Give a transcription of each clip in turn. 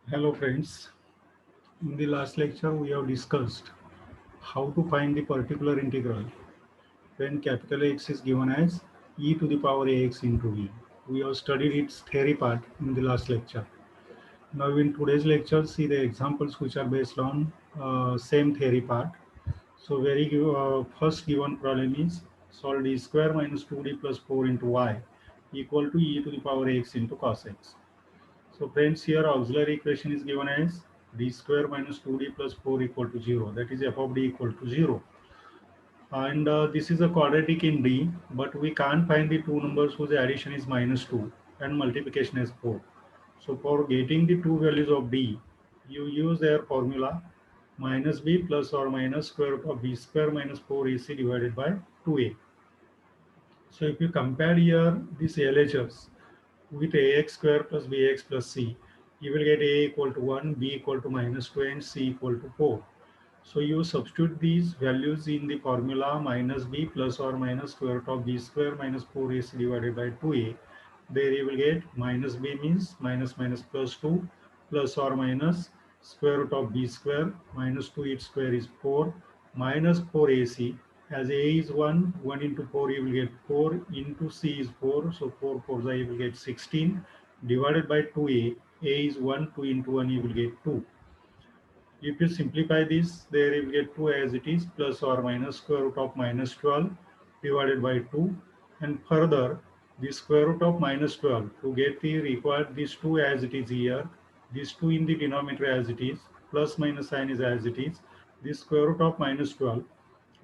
Hello friends, in the last lecture we have discussed how to find the particular integral when capital X is given as e to the power ax into v. We have studied its theory part in the last lecture. Now in today's lecture see the examples which are based on same theory part. So first given problem is solve d square minus 2d plus 4 into y equal to e to the power x into cos x. So friends, here auxiliary equation is given as d square minus 2d plus 4 equal to 0. That is f of d equal to 0. And this is a quadratic in d, but we can't find the two numbers whose addition is minus 2 and multiplication is 4. So for getting the two values of d, you use their formula minus b plus or minus square root of b square minus 4ac divided by 2a. So if you compare here these LHS, with ax square plus bx plus c, you will get a equal to 1, b equal to minus 2, and c equal to 4. So you substitute these values in the formula minus b plus or minus square root of b square minus 4ac divided by 2a. There you will get minus b means minus minus plus 2 plus or minus square root of b square minus 2 its square is 4 minus 4ac. As a is 1, 1 into 4 you will get 4 into c is 4. So 4 4 you will get 16 divided by 2a. A is 1, 2 into 1 you will get 2. If you simplify this, there you will get 2 as it is plus or minus square root of minus 12 divided by 2. And further, the square root of minus 12 to get the required these 2 as it is here, these 2 in the denominator as it is, plus minus sign is as it is. This square root of minus 12,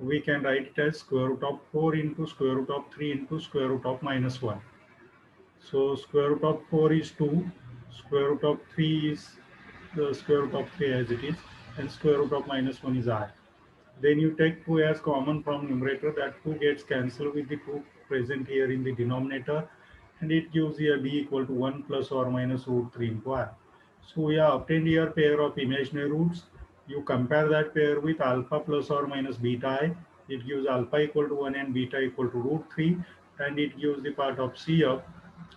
we can write it as square root of 4 into square root of 3 into square root of minus 1. So square root of 4 is 2, square root of 3 is the square root of 3 as it is, and square root of minus 1 is I. Then you take 2 as common from numerator, that 2 gets cancelled with the 2 present here in the denominator, and it gives here b equal to 1 plus or minus root 3 into I. So we have obtained here pair of imaginary roots. You compare that pair with alpha plus or minus beta I. It gives alpha equal to 1 and beta equal to root 3, and it gives the part of C of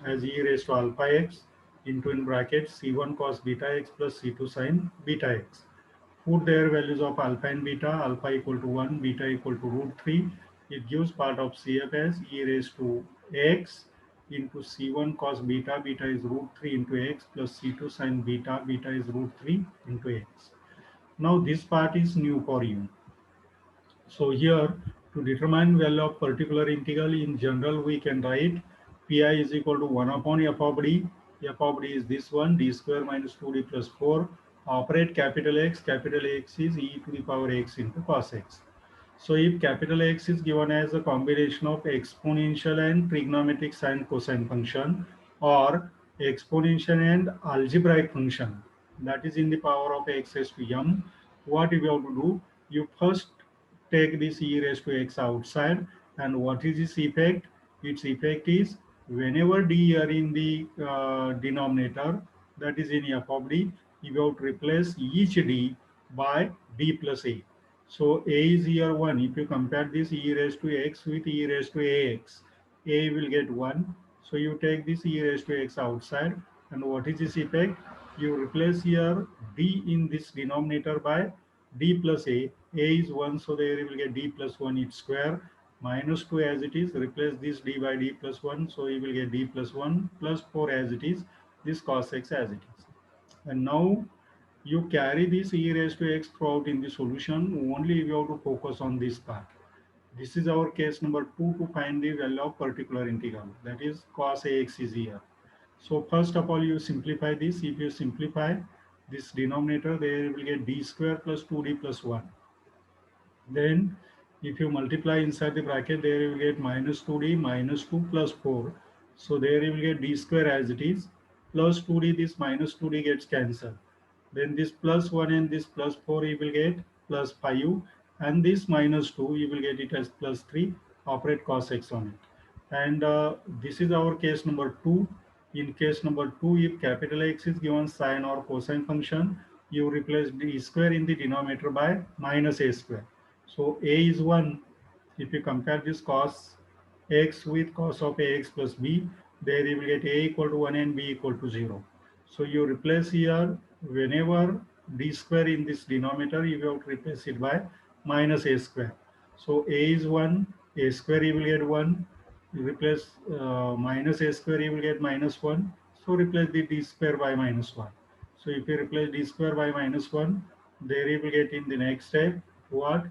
as e raised to alpha x into in bracket c1 cos beta x plus c2 sin beta x. Put their values of alpha and beta, alpha equal to 1, beta equal to root 3. It gives part of CF as e raised to x into c1 cos beta, beta is root 3 into x plus c2 sin beta, beta is root 3 into x. Now this part is new for you. So here to determine value of particular integral in general we can write pi is equal to 1 upon f of d. F of d is this one, d square minus 2d plus 4. Operate capital X is e to the power x into cos x. So if capital X is given as a combination of exponential and trigonometric sine cosine function or exponential and algebraic function, that is in the power of x raised to m, what you have to do, you first take this e raised to x outside, and what is its effect? Its effect is whenever d are in the denominator, that is in f of d, you have to replace each d by d plus a. So a is here 1. If you compare this e raised to x with e raised to ax, a will get 1. So you take this e raised to x outside, and what is this effect? You replace here d in this denominator by d plus a. A is 1, so there you will get d plus 1 its square minus 2 as it is. Replace this d by d plus 1, so you will get d plus 1 plus 4 as it is. This cos x as it is. And now you carry this e raised to x throughout in the solution. Only we have to focus on this part. This is our case number 2 to find the value of particular integral. That is cos ax is here. So first of all, you simplify this. If you simplify this denominator, there you will get d square plus 2d plus 1. Then if you multiply inside the bracket, there you will get minus 2d minus 2 plus 4. So there you will get d square as it is plus 2d, this minus 2d gets cancelled. Then this plus 1 and this plus 4 you will get plus 5, and this minus 2 you will get it as plus 3. Operate cos x on it. And this is our case number 2. In case number 2, if capital X is given sine or cosine function, you replace d square in the denominator by minus a square. So a is 1. If you compare this cos x with cos of ax plus b, there you will get a equal to 1 and b equal to 0. So you replace here whenever d square in this denominator, you have to replace it by minus a square. So a is 1, a square you will get 1, you replace minus a square you will get minus 1. So replace the d square by minus 1. So if you replace d square by minus 1, there you will get in the next step what?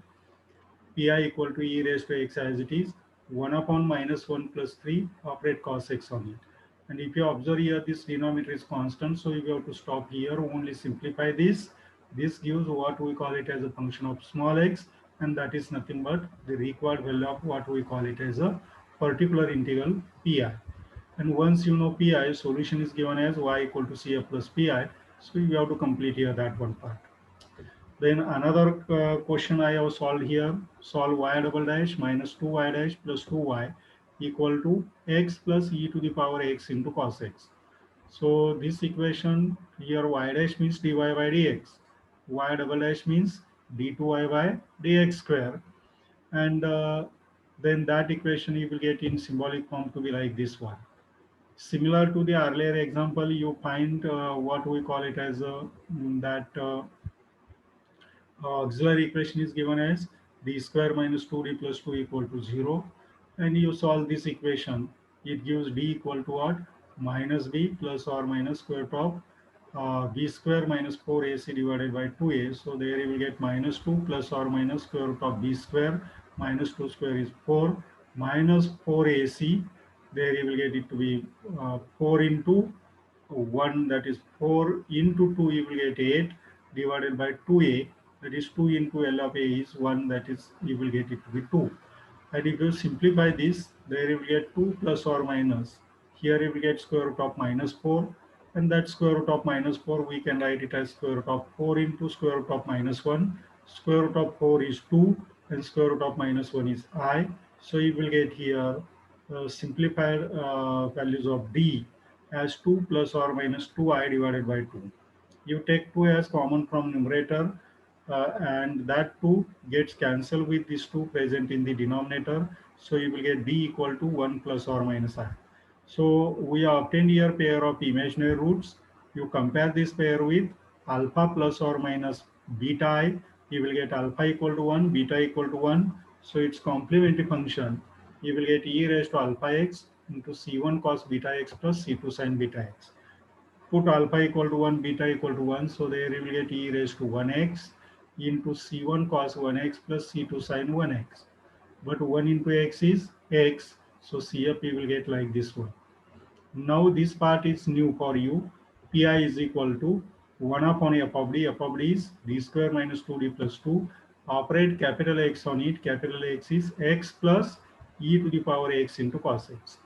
Pi equal to e raised to x as it is, 1 upon minus 1 plus 3, operate cos x on it. And if you observe here, this denominator is constant, so you have to stop here, only simplify this. This gives what we call it as a function of small x, and that is nothing but the required value of what we call it as a particular integral pi. And once you know pi, solution is given as y equal to cf plus pi, so you have to complete here that one part. Then another question I have solved here, solve y double dash minus 2y dash plus 2y equal to x plus e to the power x into cos x. So this equation here y dash means dy by dx, y double dash means d2y by dx square, and then that equation you will get in symbolic form to be like this one. Similar to the earlier example, you find what we call it as that auxiliary equation is given as d square minus 2d plus 2 equal to 0, and you solve this equation, it gives d equal to what? Minus b plus or minus square root of b square minus 4ac divided by 2a. So there you will get minus 2 plus or minus square root of b square minus 2 square is 4 minus 4ac. There you will get it to be 4 into 1, that is 4 into 2 you will get 8 divided by 2a, that is 2 into L of a is 1, that is you will get it to be 2. And if you simplify this, there you will get 2 plus or minus, here you will get square root of minus 4, and that square root of minus 4 we can write it as square root of 4 into square root of minus 1. Square root of 4 is 2 and square root of minus 1 is I. So you will get here simplified values of d as 2 plus or minus 2i divided by 2. You take 2 as common from numerator, and that 2 gets cancelled with these 2 present in the denominator. So you will get d equal to 1 plus or minus I. So we obtained here pair of imaginary roots. You compare this pair with alpha plus or minus beta I. You will get alpha equal to 1, beta equal to 1. So its complementary function, you will get e raised to alpha x into c1 cos beta x plus c2 sin beta x. Put alpha equal to 1, beta equal to 1. So there you will get e raised to 1x into c1 cos 1x plus c2 sin 1x. But 1 into x is x. So CF you will get like this one. Now this part is new for you. Pi is equal to 1 upon f of d. F of d is d square minus 2d plus 2. Operate capital X on it. Capital X is x plus e to the power x into cos x.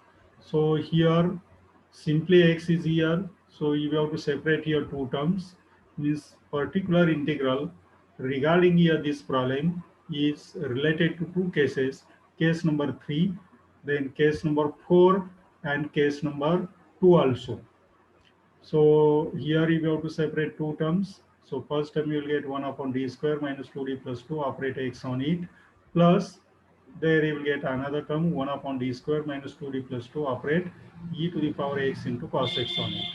So here simply x is here. So you have to separate here two terms. Means particular integral regarding here this problem is related to two cases. Case number 3, then case number 4, and case number 2 also. So here you have to separate two terms. So first term you will get 1 upon d square minus 2d plus 2, operate x on it, plus there you will get another term 1 upon d square minus 2d plus 2, operate e to the power x into cos x on it.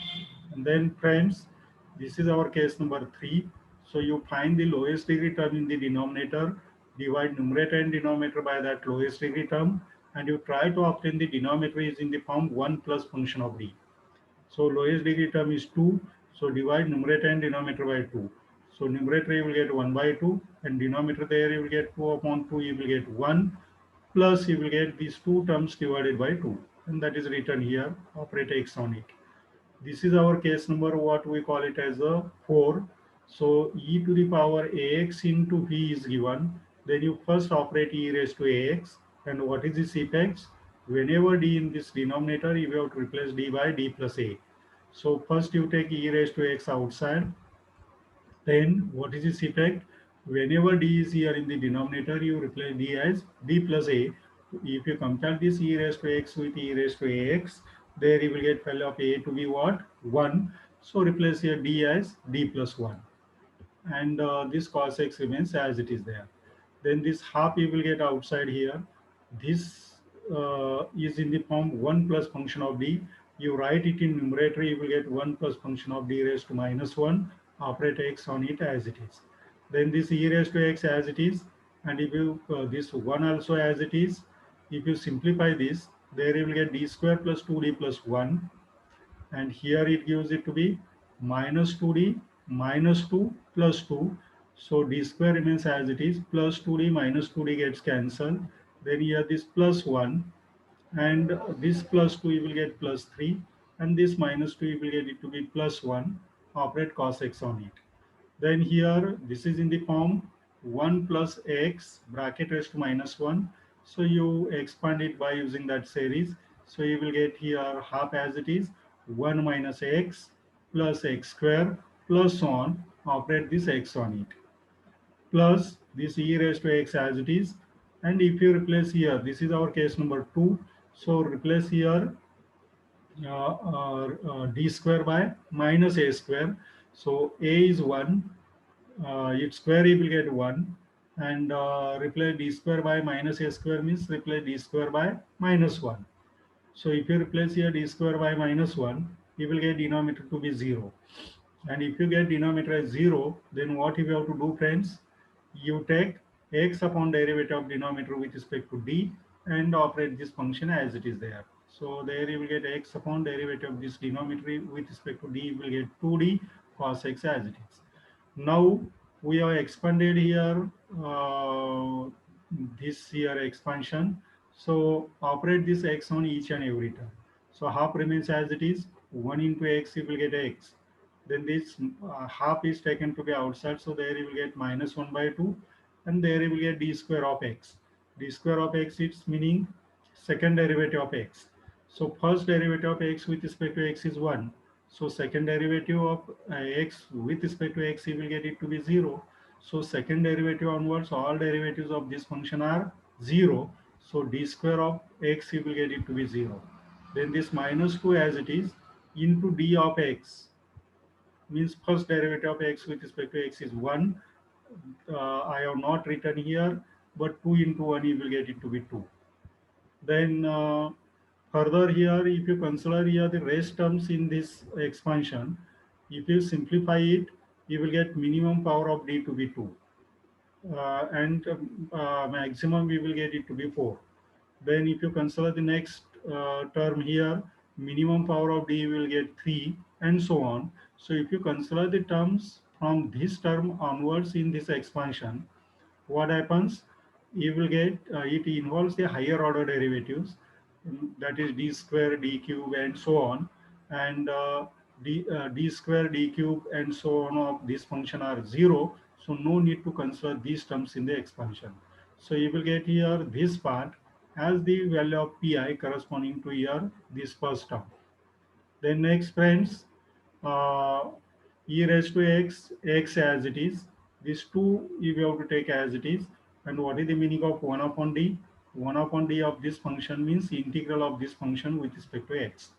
And then friends, this is our case number 3. So you find the lowest degree term in the denominator, divide numerator and denominator by that lowest degree term, and you try to obtain the denominator is in the form 1 plus function of d. So lowest degree term is 2. So divide numerator and denominator by 2. So numerator you will get 1 by 2, and denominator there you will get 2 upon 2, you will get 1, plus you will get these two terms divided by 2. And that is written here, operate x on it. This is our case number, what we call it as a 4. So e to the power ax into v is given. Then you first operate e raised to ax. And what is this effect? Whenever d in this denominator, you have to replace d by d plus a. So first you take e raised to x outside. Then what is this effect? Whenever d is here in the denominator, you replace d as d plus a. If you compare this e raised to x with e raised to ax, there you will get value of a to be what? 1. So replace here d as d plus 1. And this cos x remains as it is there. Then this half you will get outside here. This is in the form 1 plus function of d. You write it in numerator, you will get 1 plus function of d raised to minus 1. operate x on it as it is. Then this e raised to x as it is, and if you this 1 also as it is, if you simplify this, there you will get d square plus 2d plus 1, and here it gives it to be minus 2d minus 2 plus 2. So d square remains as it is, plus 2d minus 2d gets cancelled. Then here this plus 1, and this plus 2 you will get plus 3, and this minus 2 you will get it to be plus 1. Operate cos x on it. Then here this is in the form 1 plus x bracket raised to minus 1. So you expand it by using that series. So you will get here half as it is, 1 minus x plus x square plus on, operate this x on it, plus this e raised to x as it is. And if you replace here, this is our case number 2. So replace here d square by minus a square. So a is 1, its square you will get 1, and replace d square by minus a square means replace d square by minus 1. So if you replace here d square by minus 1, you will get denominator to be 0. And if you get denominator as 0, then what you have to do, friends? You take x upon derivative of denominator with respect to d and operate this function as it is there. So there you will get x upon derivative of this denominator with respect to d, you will get 2d cos x as it is. Now we have expanded here this here expansion. So operate this x on each and every term. So half remains as it is. 1 into x, you will get x. Then this half is taken to be outside. So there you will get minus 1 by 2. And there you will get d square of x. D square of x, it's meaning second derivative of x. So first derivative of x with respect to x is 1. So second derivative of x with respect to x, you will get it to be 0. So second derivative onwards, all derivatives of this function are 0. So d square of x, you will get it to be 0. Then this minus 2 as it is into d of x, means first derivative of x with respect to x is 1. I have not written here, but 2 into 1, you will get it to be 2. Then further here, if you consider here the rest terms in this expansion, if you simplify it, you will get minimum power of d to be 2. And maximum we will get it to be 4. Then if you consider the next term here, minimum power of d will get 3, and so on. So if you consider the terms from this term onwards in this expansion, what happens? You will get it involves the higher order derivatives, that is d square, d cube, and so on, and d square, d cube, and so on of this function are 0. So no need to consider these terms in the expansion. So you will get here this part as the value of pi corresponding to here this first term. Then next, friends, uh, e raised to x, x as it is. These two you have to take as it is. And what is the meaning of 1 upon d? 1 upon d of this function means integral of this function with respect to x.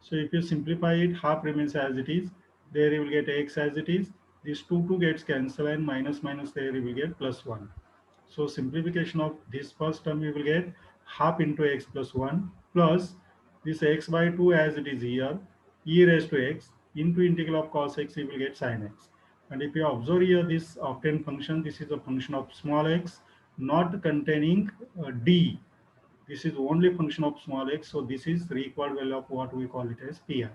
So if you simplify it, half remains as it is. There you will get x as it is. This 2 gets cancelled, and minus minus there you will get plus 1. So simplification of this first term, you will get half into x plus 1 plus this x by 2 as it is here, e raised to x into integral of cos x, you will get sin x. And if you observe here this octane function, this is a function of small x, not containing d. This is only function of small x. So this is required value of what we call it as pi.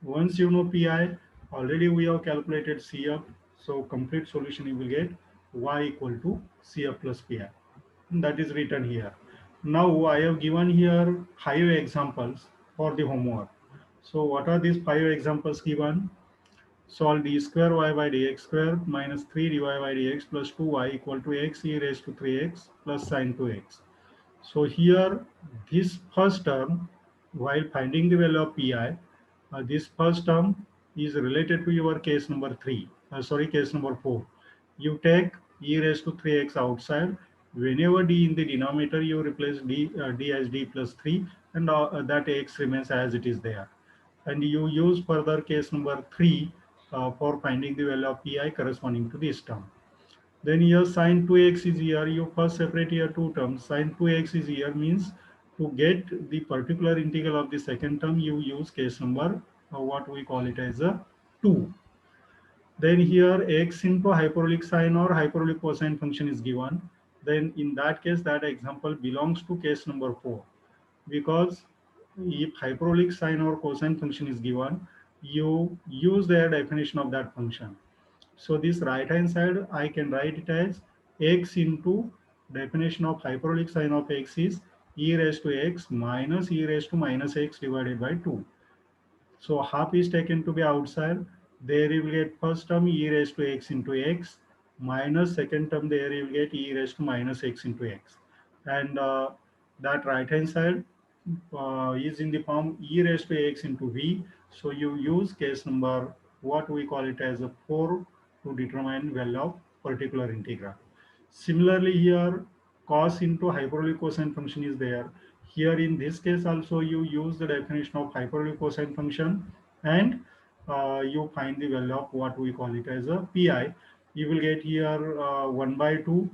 Once you know pi, already we have calculated CF. So complete solution you will get y equal to CF plus pi. And that is written here. Now I have given here 5 examples for the homework. So what are these 5 examples given? Solve d square y by dx square minus 3 dy by dx plus 2y equal to x e raised to 3x plus sine 2x. So here, this first term, while finding the value of pi, this first term is related to your case number 3, case number 4. You take e raised to 3x outside. Whenever d in the denominator, you replace d as d plus 3, and that x remains as it is there. And you use further case number 3 for finding the value of pi corresponding to this term. Then here sine 2x is here. You first separate here two terms. Sine 2x is here means to get the particular integral of the second term, you use case number what we call it as a 2. Then here x into hyperbolic sine or hyperbolic cosine function is given. Then in that case, that example belongs to case number 4, because if hyperbolic sine or cosine function is given, you use their definition of that function. So this right hand side, I can write it as x into definition of hyperbolic sine of x is e raised to x minus e raised to minus x divided by 2. So half is taken to be outside. There you will get first term e raised to x into x minus second term, there you will get e raised to minus x into x. And that right hand side is in the form e raised to x into v. So you use case number, what we call it as a 4, to determine value of particular integral. Similarly here, cos into hyperbolic cosine function is there. Here in this case also you use the definition of hyperbolic cosine function, and you find the value of what we call it as a pi. You will get here 1 by 2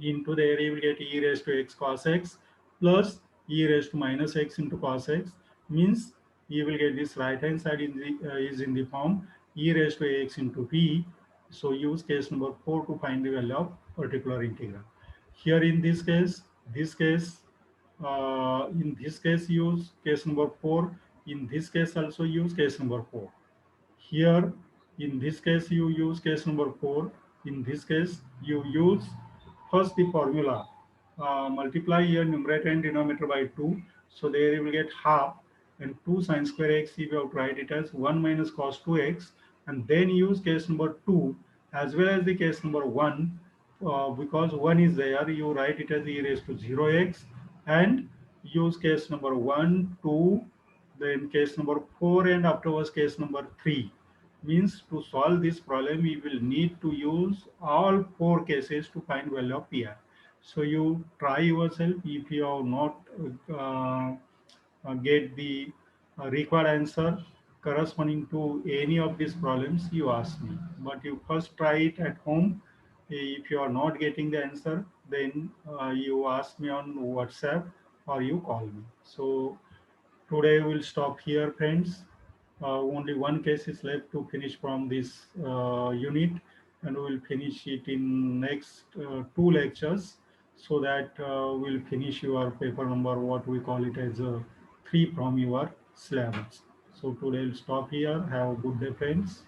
into the area, you will get e raised to x cos x plus e raised to minus x into cos x, means you will get this right hand side in the is in the form e raised to x into v. So use case number 4 to find the value of particular integral. Here in this case use case number 4. In this case also use case number 4. Here, in this case, you use case number 4. In this case, you use first the formula. Multiply your numerator and denominator by 2. So there you will get half, and 2 sine square x, if you have to write it as 1 minus cos 2x. And then use case number 2 as well as the case number 1. Because 1 is there, you write it as e raised to 0x, and use case number 1, 2, then case number 4, and afterwards case number 3. Means to solve this problem, we will need to use all 4 cases to find value of pi. So you try yourself. If you have not get the required answer corresponding to any of these problems, you ask me. But you first try it at home. If you are not getting the answer, then you ask me on WhatsApp or you call me. So today we'll stop here, friends. Only one case is left to finish from this unit, and we'll finish it in next 2 lectures, so that we'll finish your paper number, what we call it as 3 from your syllabus. So today we'll stop here. Have a good day, friends.